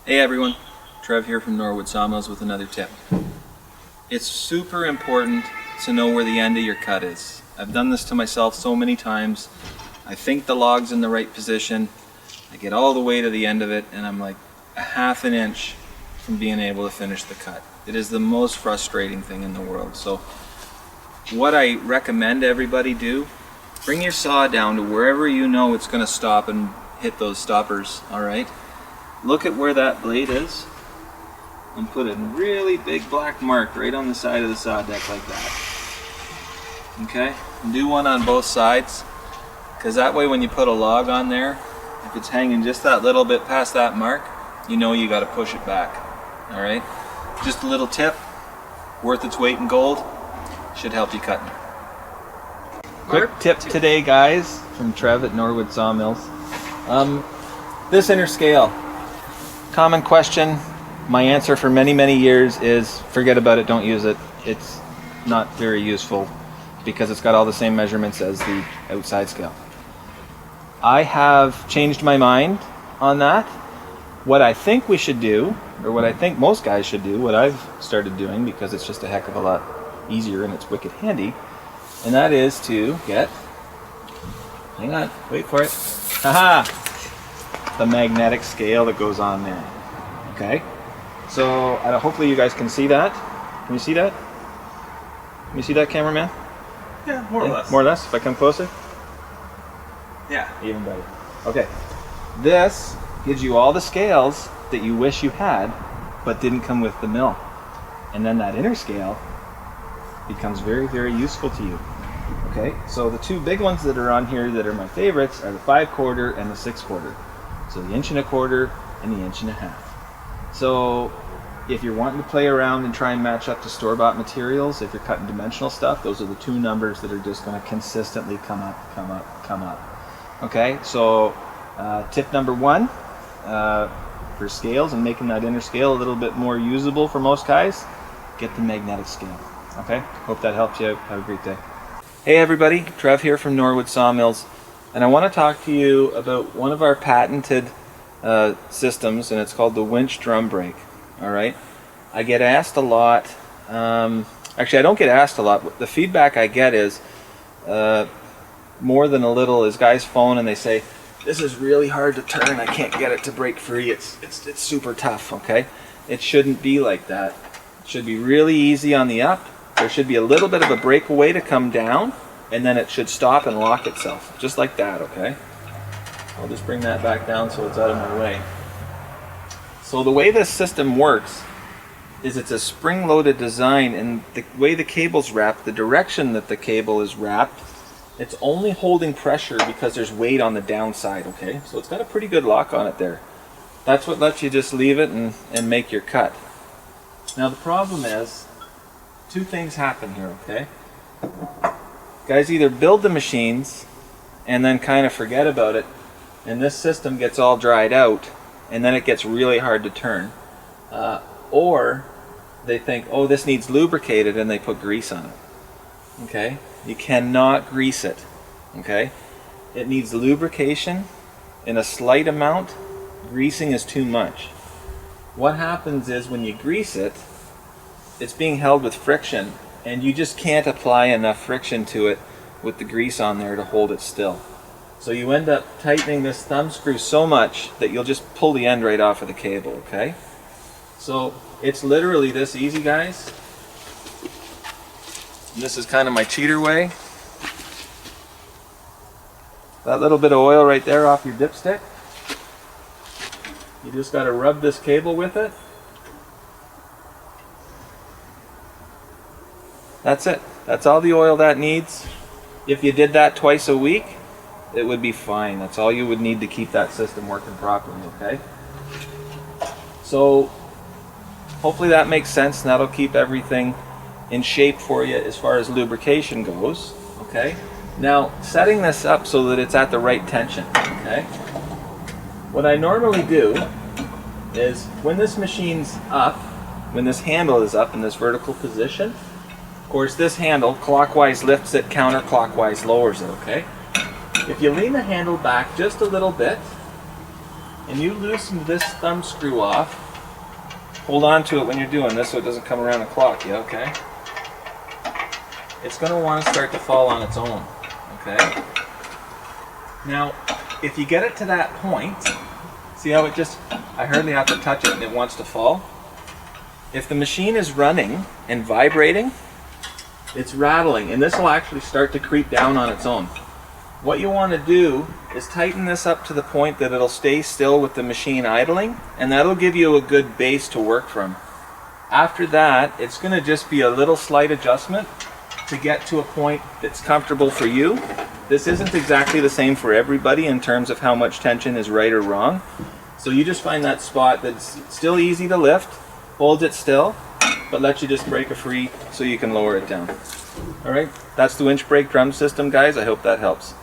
Hey everyone, Trev here from Norwood Sawmills with another tip. It's super important to know where the end of your cut is. I've done this to myself so many times. I think the log's in the right position. I get all the way to the end of it and I'm like a half an inch from being able to finish the cut. It is the most frustrating thing in the world. So what I recommend everybody do, bring your saw down to wherever you know it's going to stop and hit those stoppers, alright? Look at where that blade is and put a really big black mark right on the side of the saw deck like that. Okay? And do one on both sides, because that way when you put a log on there, if it's hanging just that little bit past that mark, you know you got to push it back. Alright? Just a little tip, worth its weight in gold, should help you cutting. Quick tip today, guys, from Trev at Norwood Sawmills. This inner scale. Common question. My answer for many years is forget about it, don't use it. It's not very useful because it's got all the same measurements as the outside scale. I have changed my mind on that. What I think we should do, or what I think most guys should do, what I've started doing because it's just a heck of a lot easier and it's wicked handy, and that is to get, hang on, wait for it, haha! The magnetic scale that goes on there. Okay, so hopefully you guys can see that. Can you see that? Can you see that, cameraman? Yeah, more or less. More or less. If I come closer. Yeah, even better. Okay, this gives you all the scales that you wish you had, but didn't come with the mill, and then that inner scale becomes very useful to you. Okay, so the two big ones that are on here that are my favorites are the 5/4 and the 6/4. So the 1¼ and the 1½. So if you're wanting to play around and try and match up to store-bought materials, if you're cutting dimensional stuff, those are the two numbers that are just going to consistently come up. Okay, so tip number one for scales and making that inner scale a little bit more usable for most guys, get the magnetic scale. Okay, hope that helps you out. Have a great day. Hey everybody, Trev here from Norwood Sawmills. And I want to talk to you about one of our patented systems, and it's called the winch drum brake. Alright? I get asked a lot, actually I don't get asked a lot, but the feedback I get is more than a little is guys phone and they say, this is really hard to turn, I can't get it to break free, it's super tough, okay? It shouldn't be like that. It should be really easy on the up, there should be a little bit of a breakaway to come down, and then it should stop and lock itself, just like that, okay? I'll just bring that back down so it's out of my way. So the way this system works is it's a spring-loaded design, and the way the cable's wrapped, the direction that the cable is wrapped, it's only holding pressure because there's weight on the downside, okay? So it's got a pretty good lock on it there. That's what lets you just leave it and make your cut. Now the problem is, two things happen here, okay? Guys either build the machines and then kind of forget about it, and this system gets all dried out and then it gets really hard to turn, or they think, oh, this needs lubricated, and they put grease on it. Okay, you cannot grease it. Okay, it needs lubrication in a slight amount. Greasing is too much. What happens is when you grease it, it's being held with friction, and you just can't apply enough friction to it with the grease on there to hold it still. So you end up tightening this thumb screw so much that you'll just pull the end right off of the cable, okay? So it's literally this easy, guys. And this is kind of my cheater way. That little bit of oil right there off your dipstick. You just got to rub this cable with it. That's it. That's all the oil that needs. If you did that twice a week, it would be fine. That's all you would need to keep that system working properly, okay? So hopefully that makes sense, and that'll keep everything in shape for you as far as lubrication goes, okay? Now, setting this up so that it's at the right tension, okay? What I normally do is when this machine's up, when this handle is up in this vertical position, of course this handle clockwise lifts it, counterclockwise lowers it, okay? If you lean the handle back just a little bit, and you loosen this thumb screw off, hold on to it when you're doing this so it doesn't come around and clock you, okay? It's going to want to start to fall on its own, okay? Now, if you get it to that point, see how it just, I hardly have to touch it and it wants to fall? If the machine is running and vibrating, it's rattling, and this will actually start to creep down on its own. What you want to do is tighten this up to the point that it'll stay still with the machine idling, and that'll give you a good base to work from. After that, it's going to just be a little slight adjustment to get to a point that's comfortable for you. This isn't exactly the same for everybody in terms of how much tension is right or wrong. So you just find that spot that's still easy to lift, holds it still, but lets you just break it free so you can lower it down. All right, that's the winch brake drum system, guys. I hope that helps.